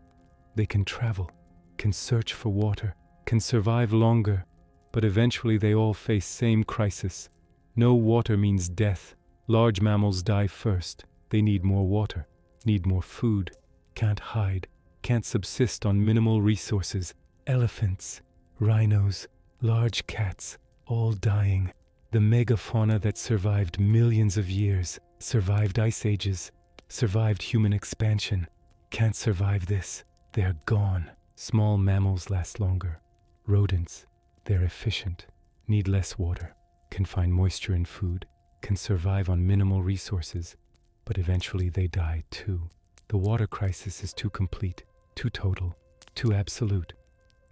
They can travel. Can search for water. Can survive longer. But eventually they all face same crisis. No water means death. Large mammals die first. They need more water. Need more food. Can't hide. Can't subsist on minimal resources. Elephants. Rhinos. Large cats, all dying. The megafauna that survived millions of years, survived ice ages, survived human expansion, can't survive this. They're gone. Small mammals last longer. Rodents, they're efficient, need less water, can find moisture in food, can survive on minimal resources, but eventually they die too. The water crisis is too complete, too total, too absolute.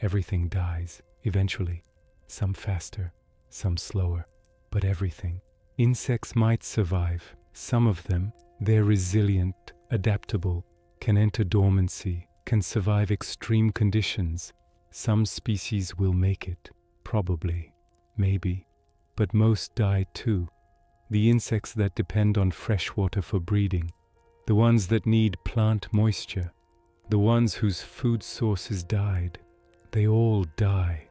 Everything dies, eventually. Some faster, some slower, but everything. Insects might survive. Some of them, they're resilient, adaptable, can enter dormancy, can survive extreme conditions. Some species will make it, probably, maybe, but most die too. The insects that depend on fresh water for breeding, the ones that need plant moisture, the ones whose food sources died, they all die.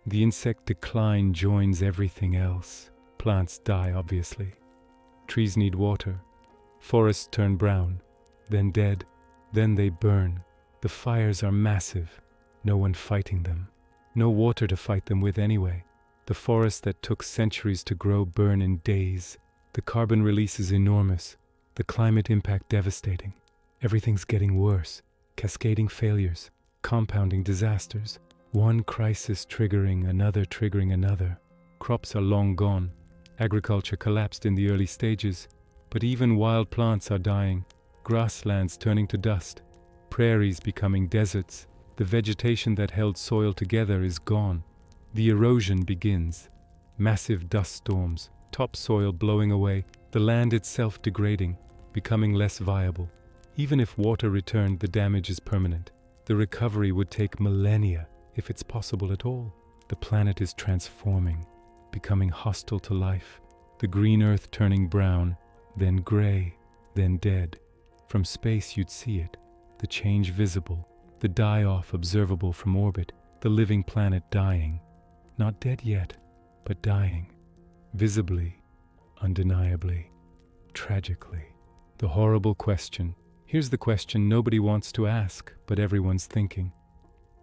The insect decline joins everything else. Plants die, obviously. Trees need water. Forests turn brown, then dead, then they burn. The fires are massive. No one fighting them. No water to fight them with anyway. The forests that took centuries to grow burn in days. The carbon release is enormous. The climate impact devastating. Everything's getting worse. Cascading failures, compounding disasters. One crisis triggering another. Crops are long gone. Agriculture collapsed in the early stages, but even wild plants are dying. Grasslands turning to dust. Prairies becoming deserts. The vegetation that held soil together is gone. The erosion begins. Massive dust storms, topsoil blowing away, the land itself degrading, becoming less viable. Even if water returned, the damage is permanent. The recovery would take millennia, if it's possible at all. The planet is transforming, becoming hostile to life. The green earth turning brown, then gray, then dead. From space you'd see it, the change visible, the die-off observable from orbit, the living planet dying. Not dead yet, but dying. Visibly, undeniably, tragically. The horrible question. Here's the question nobody wants to ask, but everyone's thinking.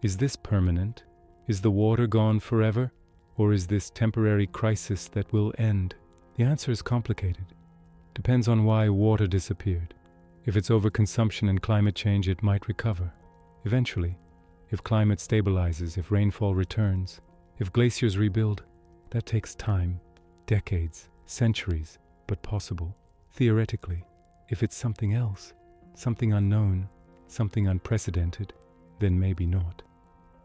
Is this permanent? Is the water gone forever? Or is this temporary crisis that will end? The answer is complicated. Depends on why water disappeared. If it's overconsumption and climate change, it might recover. Eventually, if climate stabilizes, if rainfall returns, if glaciers rebuild, that takes time, decades, centuries, but possible. Theoretically, if it's something else, something unknown, something unprecedented, then maybe not.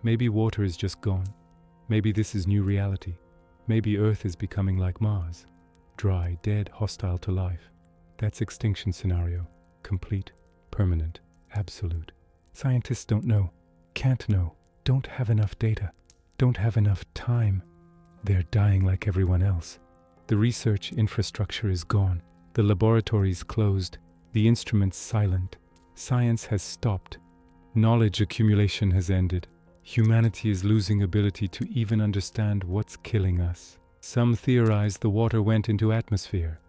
Maybe water is just gone. Maybe this is new reality. Maybe Earth is becoming like Mars. Dry, dead, hostile to life. That's extinction scenario. Complete, permanent, absolute. Scientists don't know, can't know, don't have enough data, don't have enough time. They're dying like everyone else. The research infrastructure is gone. The laboratories closed. The instruments silent. Science has stopped. Knowledge accumulation has ended. Humanity is losing ability to even understand what's killing us. Some theorize the water went into atmosphere,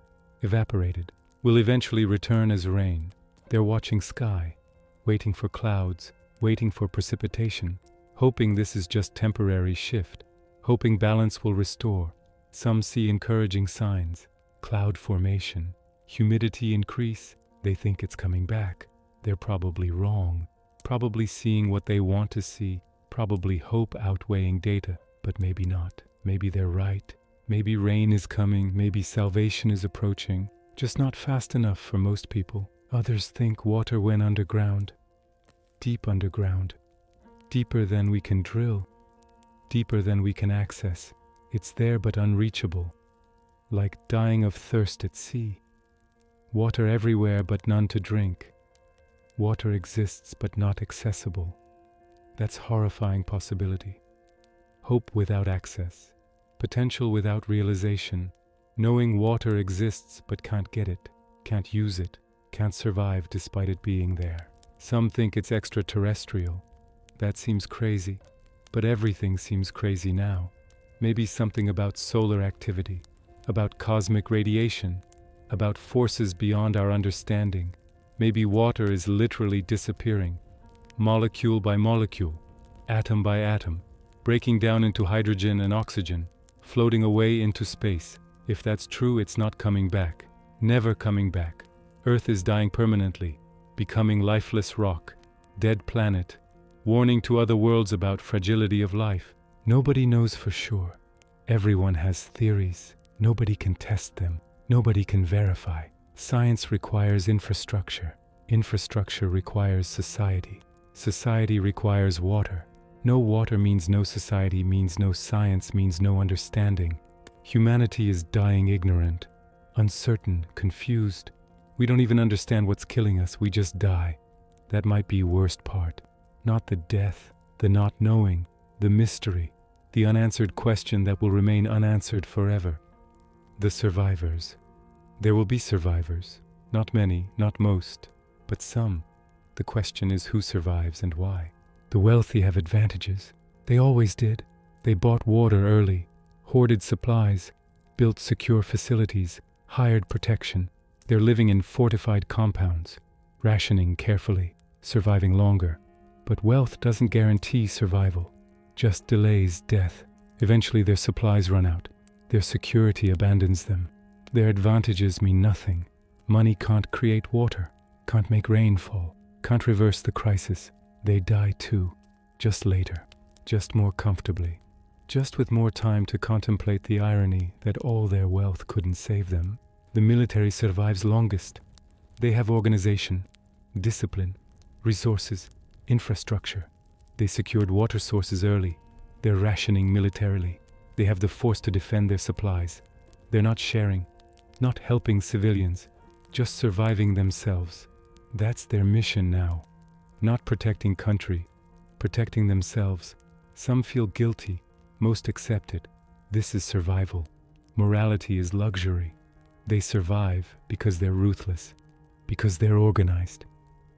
evaporated, will eventually return as rain. They're watching sky, waiting for clouds, waiting for precipitation, hoping this is just temporary shift, hoping balance will restore. Some see encouraging signs, cloud formation, humidity increase. They think it's coming back. They're probably wrong, probably seeing what they want to see, probably hope outweighing data, but maybe not. Maybe they're right. Maybe rain is coming, maybe salvation is approaching, just not fast enough for most people. Others think water went underground, deep underground, deeper than we can drill, deeper than we can access. It's there but unreachable, like dying of thirst at sea. Water everywhere but none to drink. Water exists but not accessible. That's horrifying possibility. Hope without access. Potential without realization. Knowing water exists but can't get it, can't use it, can't survive despite it being there. Some think it's extraterrestrial. That seems crazy, but everything seems crazy now. Maybe something about solar activity, about cosmic radiation, about forces beyond our understanding. Maybe water is literally disappearing, molecule by molecule, atom by atom, breaking down into hydrogen and oxygen, floating away into space. If that's true, it's not coming back. Never coming back. Earth is dying permanently, becoming lifeless rock, dead planet, warning to other worlds about fragility of life. Nobody knows for sure. Everyone has theories. Nobody can test them. Nobody can verify. Science requires infrastructure. Infrastructure requires society. Society requires water. No water means no society, means no science, means no understanding. Humanity is dying ignorant, uncertain, confused. We don't even understand what's killing us, we just die. That might be worst part. Not the death, the not knowing, the mystery, the unanswered question that will remain unanswered forever. The survivors. There will be survivors. Not many, not most, but some. The question is who survives and why. The wealthy have advantages. They always did. They bought water early, hoarded supplies, built secure facilities, hired protection. They're living in fortified compounds, rationing carefully, surviving longer. But wealth doesn't guarantee survival, just delays death. Eventually their supplies run out. Their security abandons them. Their advantages mean nothing. Money can't create water, can't make rain fall, can't reverse the crisis. They die too, just later, just more comfortably, just with more time to contemplate the irony that all their wealth couldn't save them. The military survives longest. They have organization, discipline, resources, infrastructure. They secured water sources early. They're rationing militarily. They have the force to defend their supplies. They're not sharing, not helping civilians, just surviving themselves. That's their mission now. Not protecting country, protecting themselves. Some feel guilty, most accept it. This is survival. Morality is luxury. They survive because they're ruthless, because they're organized,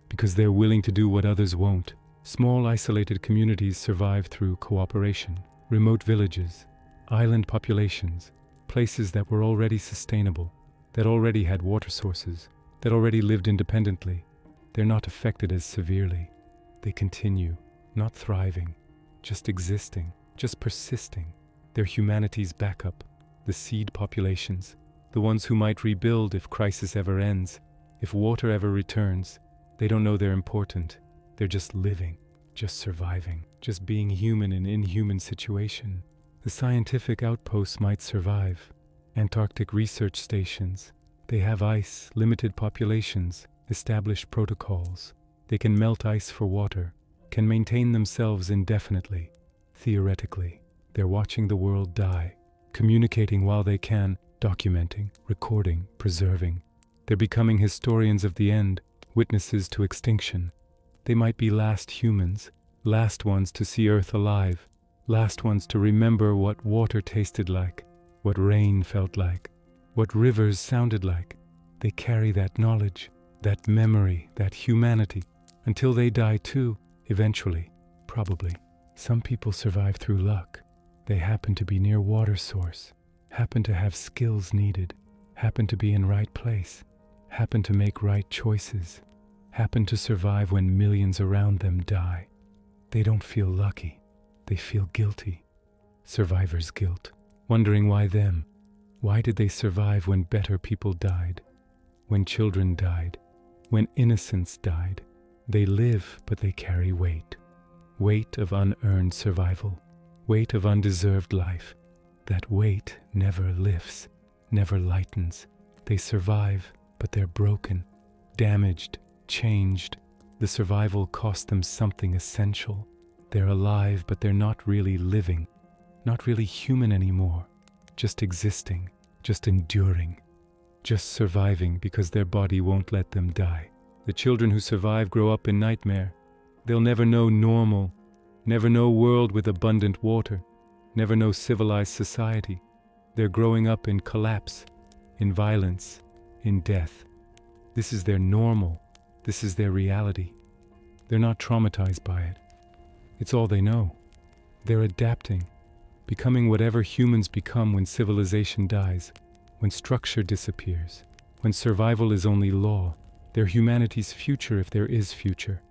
because they're willing to do what others won't. Small isolated communities survive through cooperation. Remote villages, island populations, places that were already sustainable, that already had water sources, that already lived independently. They're not affected as severely. They continue, not thriving, just existing, just persisting. They're humanity's backup, the seed populations, the ones who might rebuild if crisis ever ends, if water ever returns. They don't know they're important. They're just living, just surviving, just being human in inhuman situation. The scientific outposts might survive. Antarctic research stations. They have ice, limited populations, established protocols. They can melt ice for water, can maintain themselves indefinitely. Theoretically, they're watching the world die, communicating while they can, documenting, recording, preserving. They're becoming historians of the end, witnesses to extinction. They might be last humans, last ones to see Earth alive, last ones to remember what water tasted like, what rain felt like, what rivers sounded like. They carry that knowledge, that memory, that humanity, until they die too, eventually, probably. Some people survive through luck. They happen to be near water source, happen to have skills needed, happen to be in right place, happen to make right choices, happen to survive when millions around them die. They don't feel lucky. They feel guilty. Survivor's guilt. Wondering why them? Why did they survive when better people died? When children died? When innocents died? They live, but they carry weight. Weight of unearned survival. Weight of undeserved life. That weight never lifts, never lightens. They survive, but they're broken, damaged, changed. The survival cost them something essential. They're alive, but they're not really living, not really human anymore. Just existing, just enduring, just surviving because their body won't let them die. The children who survive grow up in nightmare. They'll never know normal, never know a world with abundant water, never know civilized society. They're growing up in collapse, in violence, in death. This is their normal. This is their reality. They're not traumatized by it. It's all they know. They're adapting, becoming whatever humans become when civilization dies, when structure disappears, when survival is only law. They're humanity's future if there is future.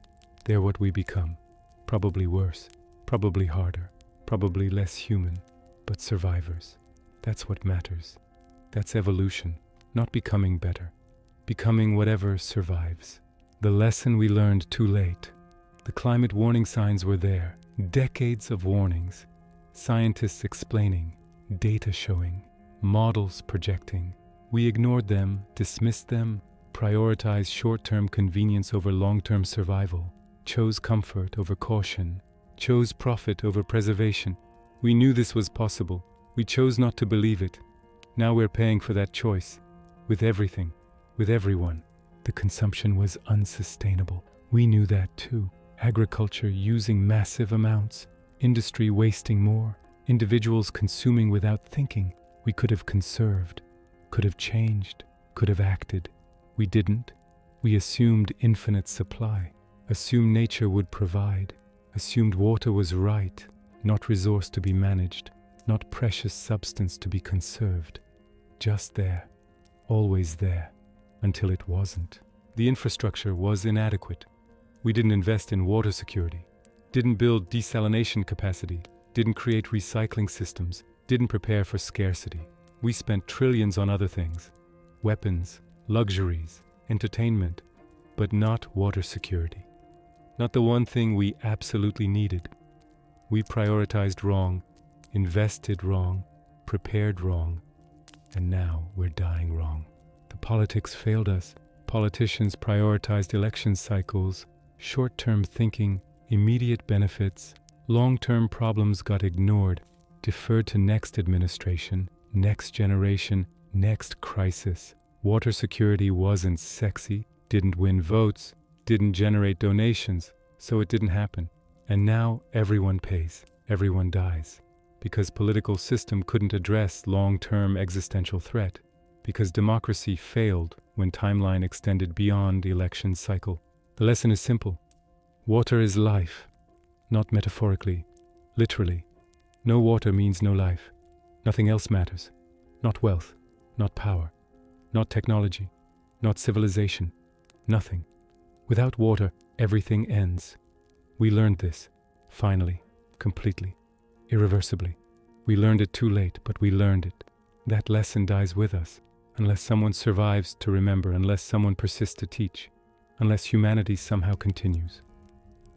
They're what we become. Probably worse, probably harder, probably less human, but survivors. That's what matters. That's evolution, not becoming better, becoming whatever survives. The lesson we learned too late. The climate warning signs were there, decades of warnings, scientists explaining, data showing, models projecting. We ignored them, dismissed them, prioritized short-term convenience over long-term survival, chose comfort over caution, chose profit over preservation. We knew this was possible. We chose not to believe it. Now we're paying for that choice. With everything, with everyone. The consumption was unsustainable. We knew that too. Agriculture using massive amounts, industry wasting more, individuals consuming without thinking. We could have conserved, could have changed, could have acted. We didn't. We assumed infinite supply, assumed nature would provide, assumed water was right, not resource to be managed, not precious substance to be conserved. Just there, always there, until it wasn't. The infrastructure was inadequate. We didn't invest in water security, didn't build desalination capacity, didn't create recycling systems, didn't prepare for scarcity. We spent trillions on other things, weapons, luxuries, entertainment, but not water security. Not the one thing we absolutely needed. We prioritized wrong, invested wrong, prepared wrong, and now we're dying wrong. The politics failed us. Politicians prioritized election cycles, short-term thinking, immediate benefits. Long-term problems got ignored, deferred to next administration, next generation, next crisis. Water security wasn't sexy, didn't win votes, didn't generate donations, so it didn't happen. And now everyone pays, everyone dies. Because political system couldn't address long-term existential threat. Because democracy failed when timeline extended beyond the election cycle. The lesson is simple. Water is life, not metaphorically, literally. No water means no life. Nothing else matters. Not wealth, not power, not technology, not civilization, nothing. Without water, everything ends. We learned this, finally, completely, irreversibly. We learned it too late, but we learned it. That lesson dies with us, unless someone survives to remember, unless someone persists to teach, unless humanity somehow continues.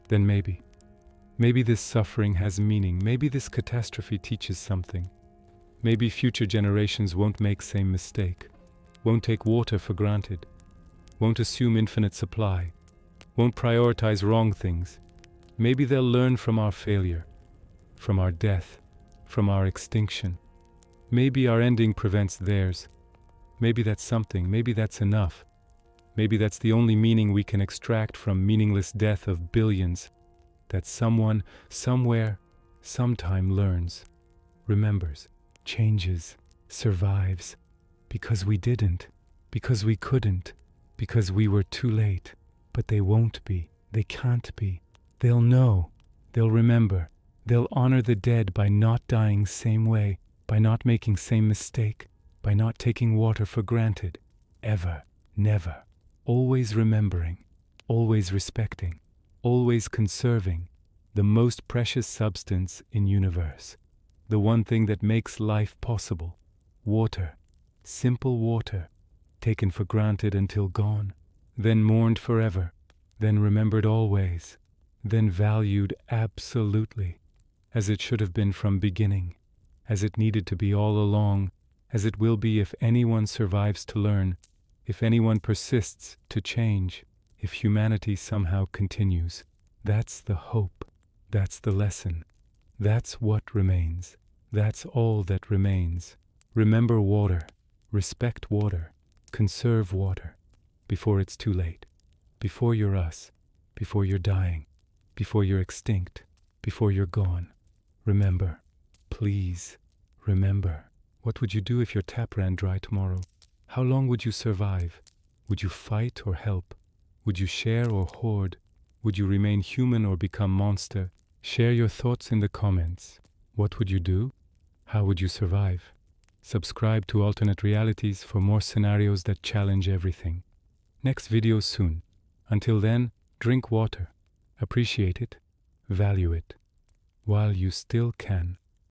Then maybe this suffering has meaning, maybe this catastrophe teaches something. Maybe future generations won't make same mistake, won't take water for granted, won't assume infinite supply, won't prioritize wrong things. Maybe they'll learn from our failure, from our death, from our extinction. Maybe our ending prevents theirs. Maybe that's something, maybe that's enough. Maybe that's the only meaning we can extract from meaningless death of billions, that someone, somewhere, sometime learns, remembers, changes, survives, because we didn't, because we couldn't, because we were too late. But they won't be, they can't be. They'll know, they'll remember, they'll honor the dead by not dying same way, by not making same mistake, by not taking water for granted, ever, never. Always remembering, always respecting, always conserving the most precious substance in universe, the one thing that makes life possible, water, simple water, taken for granted until gone, then mourned forever, then remembered always, then valued absolutely, as it should have been from beginning, as it needed to be all along, as it will be if anyone survives to learn, if anyone persists to change, if humanity somehow continues. That's the hope. That's the lesson. That's what remains. That's all that remains. Remember water. Respect water. Conserve water. Before it's too late. Before you're us. Before you're dying. Before you're extinct. Before you're gone. Remember. Please. Remember. What would you do if your tap ran dry tomorrow? How long would you survive? Would you fight or help? Would you share or hoard? Would you remain human or become monster? Share your thoughts in the comments. What would you do? How would you survive? Subscribe to Alternate Realities for more scenarios that challenge everything. Next video soon. Until then, drink water. Appreciate it. Value it. while you still can.